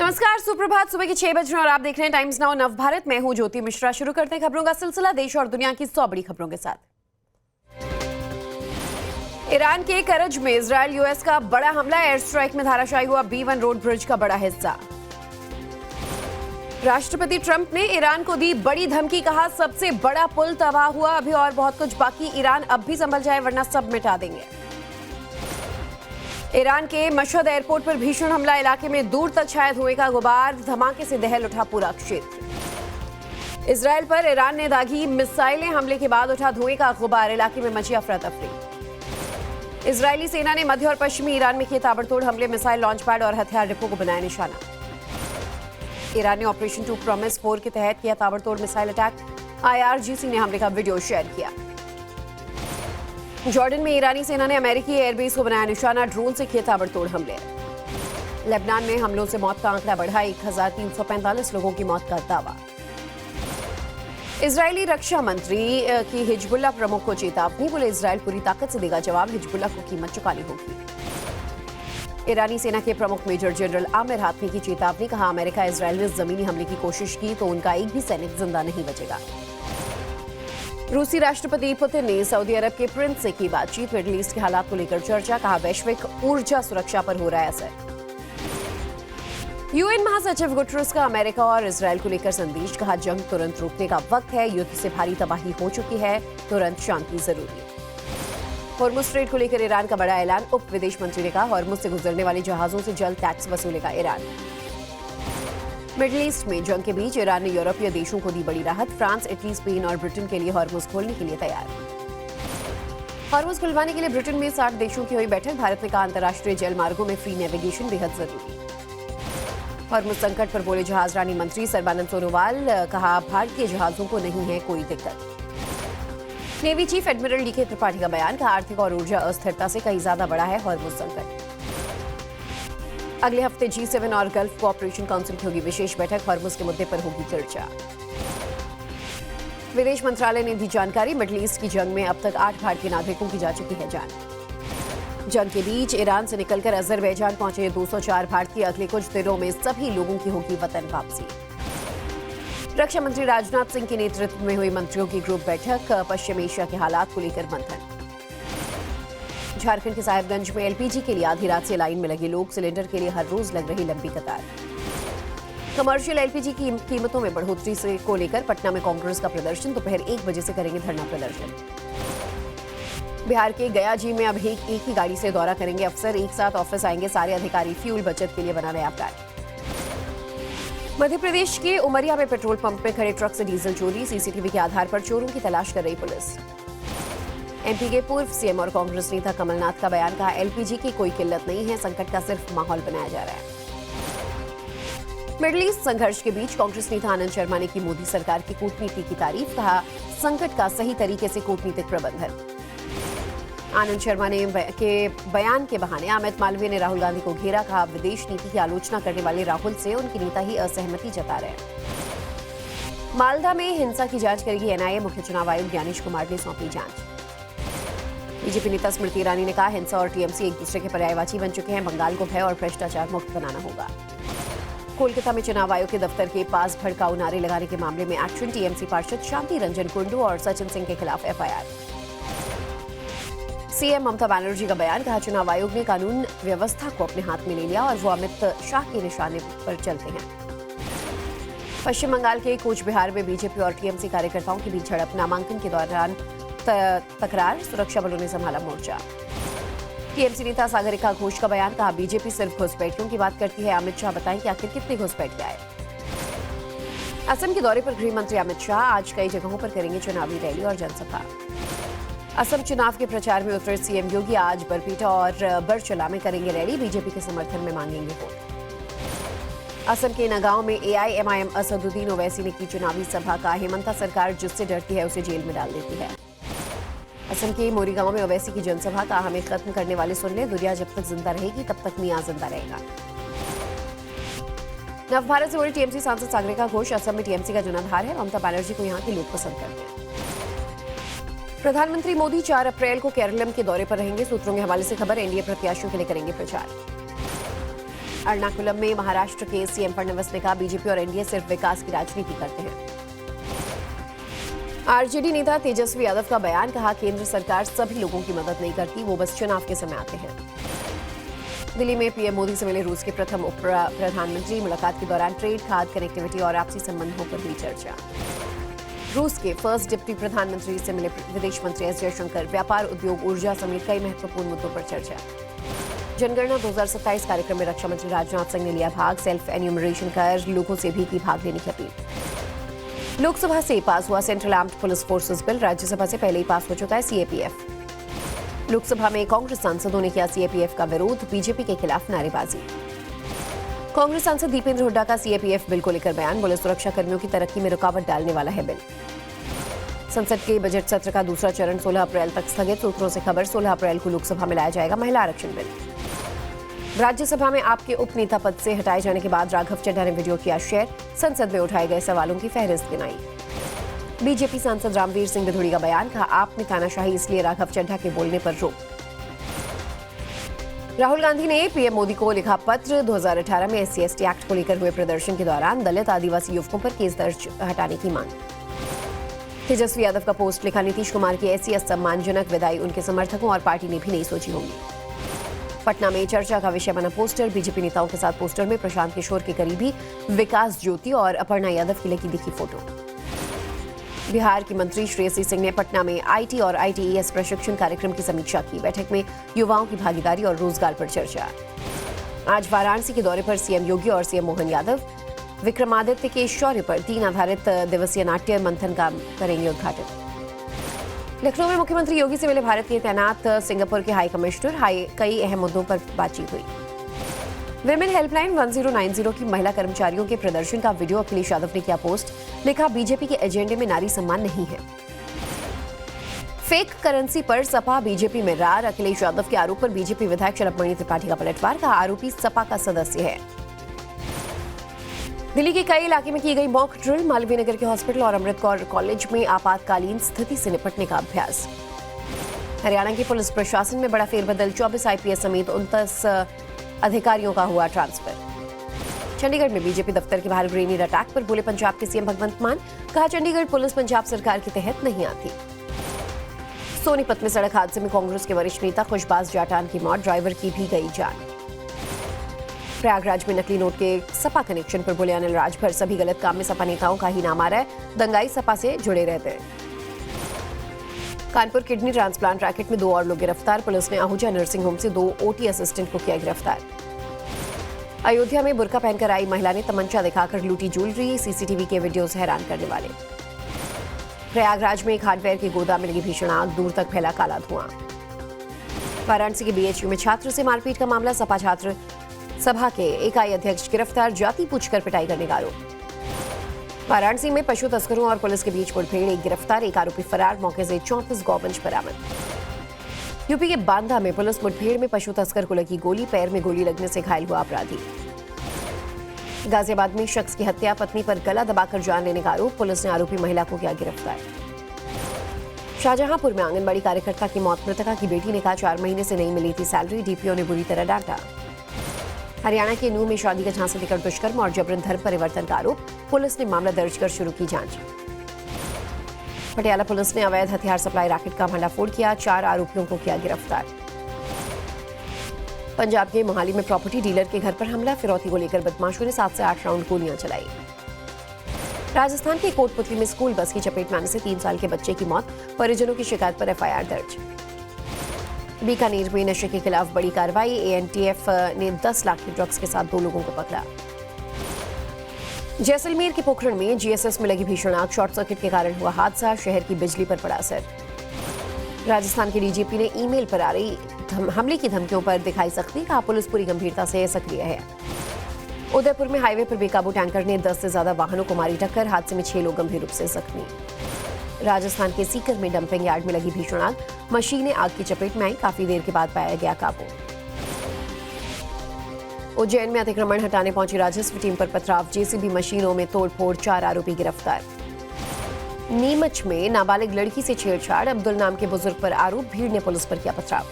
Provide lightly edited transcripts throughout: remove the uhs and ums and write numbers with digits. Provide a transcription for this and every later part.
नमस्कार, सुप्रभात। सुबह के 6 बज रहे और आप देख रहे हैं टाइम्स नाउ नवभारत। मैं हूं ज्योति मिश्रा। शुरू करते हैं खबरों का सिलसिला देश और दुनिया की 100 बड़ी खबरों के साथ। ईरान के करज में इजरायल यूएस का बड़ा हमला, एयर स्ट्राइक में धराशायी हुआ B1 रोड ब्रिज का बड़ा हिस्सा। राष्ट्रपति ट्रंप ने ईरान को दी बड़ी धमकी, कहा सबसे बड़ा पुल तबाह हुआ, अभी और बहुत कुछ बाकी, ईरान अब भी संभल जाए वरना सब मिटा देंगे। ईरान के मशहद एयरपोर्ट पर भीषण हमला, इलाके में दूर तक छाया धुएं का गुबार, धमाके से दहल उठा पूरा क्षेत्र। इजरायल पर ईरान ने दागी मिसाइलें, हमले के बाद उठा धुएं का गुबार, इलाके में मची अफरा तफरी। इजरायली सेना ने मध्य और पश्चिमी ईरान में किए ताबड़तोड़ हमले, मिसाइल लॉन्च पैड और हथियार डिपो को बनाया निशाना। ईरान ने ऑपरेशन 2 प्रॉमिस 4 के तहत किया ताबड़तोड़ मिसाइल अटैक, IRGC ने हमले का वीडियो शेयर किया। जॉर्डन में ईरानी सेना ने अमेरिकी एयरबेस को बनाया निशाना, ड्रोन से किए ताबड़तोड़ हमले। लेबनान में हमलों से मौत का आंकड़ा बढ़ा, 1345 लोगों की मौत का दावा। इजरायली रक्षा मंत्री की हिजबुल्लाह प्रमुख को चेतावनी, बोले इजरायल पूरी ताकत से देगा जवाब, हिजबुल्लाह को कीमत चुकानी होगी। ईरानी सेना के प्रमुख मेजर जनरल आमिर हातमी की चेतावनी, कहा अमेरिका इजरायल ने जमीनी हमले की कोशिश की तो उनका एक भी सैनिक जिंदा नहीं बचेगा। रूसी राष्ट्रपति पुतिन ने सऊदी अरब के प्रिंस से की बातचीत, मिडिल ईस्ट के हालात को लेकर चर्चा, कहा वैश्विक ऊर्जा सुरक्षा पर हो रहा है असर। यूएन महासचिव गुटरस का अमेरिका और इजरायल को लेकर संदेश, कहा जंग तुरंत रोकने का वक्त है, युद्ध से भारी तबाही हो चुकी है, तुरंत शांति जरूरी है। हॉर्मुज स्ट्रेट को लेकर ईरान का बड़ा ऐलान, उप विदेश मंत्री ने कहा हॉर्मुज से गुजरने वाले जहाजों से जल्द टैक्स वसूलेगा ईरान। मिडिल ईस्ट में जंग के बीच ईरान ने यूरोपीय देशों को दी बड़ी राहत, फ्रांस, इटली, स्पेन और ब्रिटेन के लिए हॉर्मुज खोलने के लिए तैयार। हॉर्मुज खुलवाने के लिए ब्रिटेन में 60 देशों की हुई बैठक, भारत ने कहा अंतर्राष्ट्रीय जल मार्गों में फ्री नेविगेशन बेहद जरूरी। हॉर्मुज संकट पर बोले जहाज रानी मंत्री सर्बानंद सोनोवाल, कहा भारतीय जहाजों को नहीं है कोई दिक्कत। Navy chief admiral DK Tripathi का बयान, कहा आर्थिक और ऊर्जा अस्थिरता से कहीं ज्यादा बड़ा है हॉर्मुज संकट। अगले हफ्ते G7 और गल्फ कोऑपरेशन काउंसिल की होगी विशेष बैठक, हॉर्मुज के मुद्दे पर होगी चर्चा। विदेश मंत्रालय ने दी जानकारी, मिडिल ईस्ट की जंग में अब तक 8 भारतीय नागरिकों की जा चुकी है जान। जंग के बीच ईरान से निकलकर अजरबैजान पहुंचे 204 भारतीय, अगले कुछ दिनों में सभी लोगों की होगी वतन वापसी। रक्षा मंत्री राजनाथ सिंह के नेतृत्व में हुई मंत्रियों की ग्रुप बैठक, पश्चिम एशिया के हालात को लेकर मंथन। झारखंड के साहिबगंज में LPG के लिए आधी रात से लाइन में लगे लोग, सिलेंडर के लिए हर रोज लग रही लंबी कतार। कमर्शियल LPG की कीमतों में बढ़ोतरी से को लेकर पटना में कांग्रेस का प्रदर्शन, दोपहर 1 बजे से करेंगे धरना प्रदर्शन। बिहार के गया जी में अब एक ही गाड़ी से दौरा करेंगे अफसर, एक साथ ऑफिस आएंगे सारे अधिकारी, फ्यूल बचत के लिए बना नया प्लान। मध्य प्रदेश के उमरिया में पेट्रोल पंप में खड़े ट्रक से डीजल चोरी, CCTV के आधार पर चोरों की तलाश कर रही पुलिस। MP के पूर्व CM और कांग्रेस नेता कमलनाथ का बयान, कहा LPG की कोई किल्लत नहीं है, संकट का सिर्फ माहौल बनाया जा रहा है। मिडिल ईस्ट संघर्ष के बीच कांग्रेस नेता आनंद शर्मा ने की मोदी सरकार की कूटनीति की तारीफ, कहा संकट का सही तरीके से कूटनीतिक प्रबंधन। आनंद शर्मा ने के बयान के बहाने अमित मालवीय ने राहुल गांधी को घेरा, कहा विदेश नीति की आलोचना करने वाले राहुल से उनके नेता ही असहमति जता रहे हैं। मालदा में हिंसा की जांच करेगी NIA, मुख्य चुनाव आयुक्त ज्ञानेश कुमार ने सौंपी जांच। बीजेपी नेता स्मृति ईरानी ने कहा हिंसा और TMC एक दूसरे के पर्यायवाची बन चुके हैं, बंगाल को भय और भ्रष्टाचार मुक्त बनाना होगा। कोलकाता में चुनाव आयोग के दफ्तर के पास भड़काऊ नारे लगाने के मामले में एक्शन, TMC पार्षद शांति रंजन कुंडू और सचिन सिंह के खिलाफ FIR। CM ममता बनर्जी का बयान, कहा चुनाव आयोग ने कानून व्यवस्था को अपने हाथ में ले लिया और वो अमित शाह के निशाने पर चलते हैं। पश्चिम बंगाल के कूच बिहार में बीजेपी और TMC कार्यकर्ताओं के बीच झड़प, नामांकन के दौरान तकरार, सुरक्षा बलों ने संभाला मोर्चा। TMC नेता सागरिका घोष का बयान, कहा बीजेपी सिर्फ घुसपैठियों की बात करती है, अमित शाह बताएं कि आखिर कितने घुसपैठ आए। असम के दौरे पर गृह मंत्री अमित शाह आज कई जगहों पर करेंगे चुनावी रैली और जनसभा। असम चुनाव के प्रचार में उतरे CM योगी आज बरपीटा और बरचला में करेंगे रैली, बीजेपी के समर्थन में मांगेंगे वोट। असम के नगांव में AIMIM असदुद्दीन ओवैसी ने की चुनावी सभा, का हेमंता सरकार जिससे डरती है उसे जेल में डाल देती है। असम के मोरीगांव में ओवैसी की जनसभा, का हमें खत्म करने वाले सुन ले, दुनिया जब तक जिंदा रहेगी तब तक मियां जिंदा रहेगा। नवभारत से जुड़े TMC सांसद सागरिका घोष, असम में TMC का जनाधार है, ममता बनर्जी को यहाँ के लोग पसंद करते हैं। प्रधानमंत्री मोदी 4 अप्रैल को केरलम के दौरे पर रहेंगे, सूत्रों के हवाले से खबर, NDA प्रत्याशियों के लिए करेंगे प्रचार। एर्नाकुलम में महाराष्ट्र के सीएम फडणवीस ने कहा, बीजेपी और एनडीए सिर्फ विकास की राजनीति करते हैं। आरजेडी नेता तेजस्वी यादव का बयान, कहा केंद्र सरकार सभी लोगों की मदद नहीं करती, वो बस चुनाव के समय आते हैं। दिल्ली में पीएम मोदी से मिले रूस के प्रथम उप प्रधानमंत्री। मुलाकात के दौरान ट्रेड, खाद्य, कनेक्टिविटी और आपसी संबंधों पर हुई चर्चा। रूस के फर्स्ट डिप्टी प्रधानमंत्री से मिले विदेश मंत्री एस जयशंकर। व्यापार, उद्योग, ऊर्जा समेत कई महत्वपूर्ण मुद्दों पर चर्चा। जनगणना 2027 कार्यक्रम में रक्षा मंत्री राजनाथ सिंह ने लिया भाग। सेल्फ एन्यूमरेशन कर लोगों से भी की भाग लेने की अपील। लोकसभा से पास हुआ central armed police forces bill. Rajya Sabha से पहले ही पास हो चुका है सीएपीएफ। लोकसभा में कांग्रेस सांसदों ने किया सीएपीएफ का विरोध। बीजेपी के खिलाफ नारेबाजी। कांग्रेस सांसद दीपेंद्र हुड्डा का सीएपीएफ बिल को लेकर बयान। बोले, सुरक्षा कर्मियों की तरक्की में रुकावट डालने वाला है बिल। संसद के बजट सत्र का दूसरा चरण 16 अप्रैल तक स्थगित। सूत्रों से खबर, 16 अप्रैल को लोकसभा में लाया जाएगा महिला आरक्षण बिल। राज्यसभा में आपके उपनेता पद से हटाए जाने के बाद राघव चड्ढा ने वीडियो किया शेयर। संसद में उठाए गए सवालों की फहरिस्त गिनाई। बीजेपी सांसद रामवीर सिंह बिधूड़ी का बयान, कहा आप में तानाशाही, इसलिए राघव चड्ढा के बोलने पर रोक। राहुल गांधी ने पीएम मोदी को लिखा पत्र। 2018 में SC/ST एक्ट को लेकर हुए प्रदर्शन के दौरान दलित आदिवासी युवकों पर केस दर्ज हटाने की मांग। तेजस्वी यादव का पोस्ट लिखा, नीतीश कुमार की ऐसी असम्मानजनक विदाई उनके समर्थकों और पार्टी ने भी नहीं सोची होगी। पटना में चर्चा का विषय बना पोस्टर। बीजेपी नेताओं के साथ पोस्टर में प्रशांत किशोर के करीबी विकास ज्योति और अपर्णा यादव की लगी दिखी फोटो। बिहार की मंत्री श्रेयसी सिंह ने पटना में आईटी और ITES प्रशिक्षण कार्यक्रम की समीक्षा की। बैठक में युवाओं की भागीदारी और रोजगार पर चर्चा। आज वाराणसी के दौरे पर सीएम योगी और सीएम मोहन यादव विक्रमादित्य के शौर्य पर 3 आधारित दिवसीय नाट्य मंथन का करेंगे उद्घाटन। लखनऊ में मुख्यमंत्री योगी से मिले भारत के तैनात सिंगापुर के हाई कमिश्नर। कई अहम मुद्दों पर बातचीत हुई। विमेन हेल्पलाइन 1090 की महिला कर्मचारियों के प्रदर्शन का वीडियो अखिलेश यादव ने किया पोस्ट। लिखा, बीजेपी के एजेंडे में नारी सम्मान नहीं है। फेक करेंसी पर सपा बीजेपी में रार। अखिलेश यादव के आरोप पर बीजेपी विधायक शलभमणि त्रिपाठी का पलटवार। कहा, आरोपी सपा का सदस्य है। दिल्ली के कई इलाके में की गई मॉक ड्रिल। मालवीय नगर के हॉस्पिटल और अमृत कौर कॉलेज में आपातकालीन स्थिति से निपटने का अभ्यास। हरियाणा की पुलिस प्रशासन में बड़ा फेरबदल। 24 IPS समेत 29 अधिकारियों का हुआ ट्रांसफर। चंडीगढ़ में बीजेपी दफ्तर के बाहर ग्रेनेड अटैक पर बोले पंजाब के सीएम भगवंत मान। कहा, चंडीगढ़ पुलिस पंजाब सरकार के तहत नहीं आती। सोनीपत में सड़क हादसे में कांग्रेस के वरिष्ठ नेता खुशबाज जाटान की मौत। ड्राइवर की भी गई जान। प्रयागराज में नकली नोट के सपा कनेक्शन पर बोले अनिल राजभर, सभी गलत काम में सपा नेताओं का ही नाम आ रहा है। दंगाई सपा से जुड़े रहते हैं। कानपुर किडनी ट्रांसप्लांट रैकेट में 2 और लोग गिरफ्तार। पुलिस ने आहूजा नर्सिंग होम से 2 OT असिस्टेंट को किया गिरफ्तार। अयोध्या में बुर्का पहनकर आई महिला ने तमंचा दिखाकर लूटी ज्वेलरी। CCTV के वीडियोज हैरान करने वाले। प्रयागराज में एक हार्डवेयर के गोदाम में लगी भीषण आग। दूर तक फैला काला धुआं। वाराणसी के BHU में छात्र से मारपीट का मामला। सपा छात्र सभा के इकाई अध्यक्ष गिरफ्तार। जाति पूछकर पिटाई करने का आरोप। वाराणसी में पशु तस्करों और पुलिस के बीच मुठभेड़। एक गिरफ्तार, एक आरोपी फरार। मौके से 34 गौवंश बरामद। यूपी के बांदा में पुलिस मुठभेड़ में पशु तस्कर को लगी गोली। पैर में गोली लगने से घायल हुआ अपराधी। गाजियाबाद में शख्स की हत्या, पत्नी पर गला दबाकर जान लेने का आरोप। पुलिस ने आरोपी महिला को किया गिरफ्तार। शाहजहांपुर में आंगनबाड़ी कार्यकर्ता की मौत। मृतका की बेटी ने कहा, 4 महीने से नहीं मिली थी सैलरी। DPO ने बुरी तरह डांटा। हरियाणा के नूह में शादी का झांसा देकर दुष्कर्म और जबरन धर्म परिवर्तन का आरोप। पुलिस ने मामला दर्ज कर शुरू की जांच। पटियाला पुलिस ने अवैध हथियार सप्लाई रैकेट का भंडाफोड़ किया। 4 आरोपियों को किया गिरफ्तार। पंजाब के मोहाली में प्रॉपर्टी डीलर के घर पर हमला। फिरौती को लेकर बदमाशों ने 7 से 8 राउंड गोलियां चलाई। राजस्थान के कोटपुतली में स्कूल बस की चपेट में आने से 3 साल के बच्चे की मौत। परिजनों की शिकायत पर FIR दर्ज। बीकानेर में नशे के खिलाफ बड़ी कार्रवाई। ANTF ने 10 लाख की ड्रग्स के साथ 2 लोगों को पकड़ा। जैसलमेर के पोखरण में GSS में लगी भीषण आग। शॉर्ट सर्किट के कारण हुआ हादसा। शहर की बिजली पर पड़ा असर। राजस्थान के DGP ने ईमेल पर आ रही हमले की धमकियों पर दिखाई सख्ती। कहा, पुलिस पूरी गंभीरता से सक्रिय है। उदयपुर में हाईवे पर बेकाबू टैंकर ने 10 से ज्यादा वाहनों को मारी टक्कर। हादसे में 6 लोग गंभीर रूप से जख्मी। राजस्थान के सीकर में डंपिंग यार्ड में लगी भीषण आग। मशीनें आग की चपेट में आई। काफी देर के बाद पाया गया काबू। उज्जैन में अतिक्रमण हटाने पहुंची राजस्व टीम पर पथराव। JCB मशीनों में तोड़फोड़। 4 आरोपी गिरफ्तार। नीमच में नाबालिग लड़की से छेड़छाड़। अब्दुल नाम के बुजुर्ग पर आरोप। भीड़ ने पुलिस पर किया पथराव।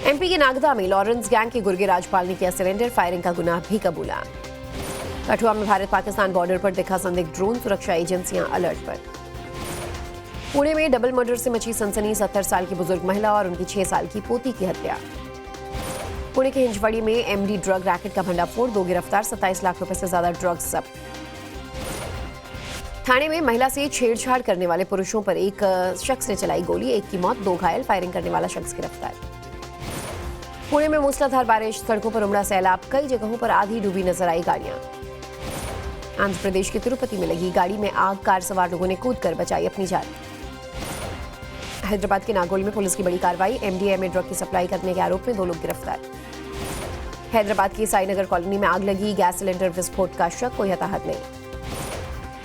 एमपी के नागदा में लॉरेंस गैंग के गुर्गे राजपाल ने किया सरेंडर, फायरिंग का गुनाह भी कबूला। कठुआ में भारत पाकिस्तान बॉर्डर पर दिखा संदिग्ध ड्रोन, सुरक्षा एजेंसियां अलर्ट पर। पुणे में डबल मर्डर से मची सनसनी, 70 साल की बुजुर्ग महिला और उनकी 6 साल की पोती की हत्या। पुणे के हिंजवड़ी में एमडी ड्रग रैकेट का भंडाफोड़, 2 गिरफ्तार, 27 लाख रुपए से ज्यादा ड्रग्स जब्त। थाने में महिला से छेड़छाड़ करने वाले पुरुषों पर एक शख्स ने चलाई गोली, 1 की मौत, 2 घायल, फायरिंग करने वाला शख्स गिरफ्तार। पुणे में मूसलाधार बारिश, सड़कों पर उमड़ा सैलाब, कई जगहों पर आधी डूबी नजर आई गाड़ियां। आंध्र प्रदेश के तिरुपति में लगी गाड़ी में आग, कार सवार लोगों ने कूदकर बचाई अपनी जान। हैदराबाद के नागोल में पुलिस की बड़ी कार्रवाई, एमडीएमए ड्रग की सप्लाई करने के आरोप में 2 लोग गिरफ्तार। हैदराबाद की साईनगर कॉलोनी में आग लगी, गैस सिलेंडर विस्फोट का शक, कोई हताहत नहीं।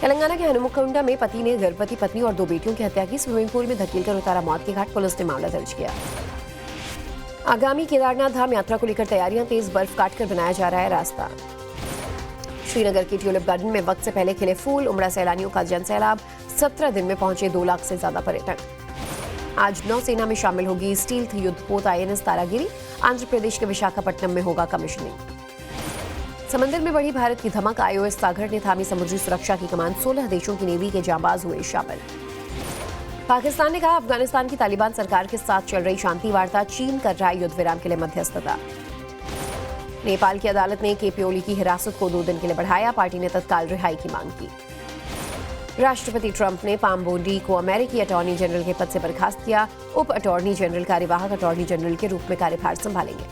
तेलंगाना के हनुमकोंडा में पति ने गर्भवती पत्नी और 2 बेटियों की हत्या की, स्विमिंग पूल में धकेलकर उतारा मौत के घाट, पुलिस ने मामला दर्ज किया। आगामी केदारनाथ धाम यात्रा को लेकर तैयारियां तेज, बर्फ काटकर बनाया जा रहा है रास्ता। श्रीनगर के ट्यूलिप गार्डन में वक्त से पहले खिले फूल, उमड़ा सैलानियों का जनसैलाब, 17 दिन में पहुंचे 2 लाख से ज्यादा पर्यटक। आज नौसेना में शामिल होगी स्टील्थ युद्धपोत INS तारागिरी, आंध्र प्रदेश के विशाखापट्टनम में होगा कमीशनिंग। समंदर में बढ़ी भारत की धमक, IOS सागर ने थामी समुद्री सुरक्षा की कमान, 16 देशों की नेवी के जांबाज हुए शामिल। पाकिस्तान ने कहा अफगानिस्तान की तालिबान सरकार के साथ चल रही शांति वार्ता, चीन कर रहा है युद्ध विराम के लिए मध्यस्थता। नेपाल की अदालत ने KP ओली की हिरासत को 2 दिन के लिए बढ़ाया, पार्टी ने तत्काल रिहाई की मांग की। राष्ट्रपति ट्रंप ने पामबोंडी को अमेरिकी अटॉर्नी जनरल के पद से बर्खास्त किया, उप अटॉर्नी जनरल कार्यवाहक अटॉर्नी जनरल के रूप में कार्यभार संभालेंगे।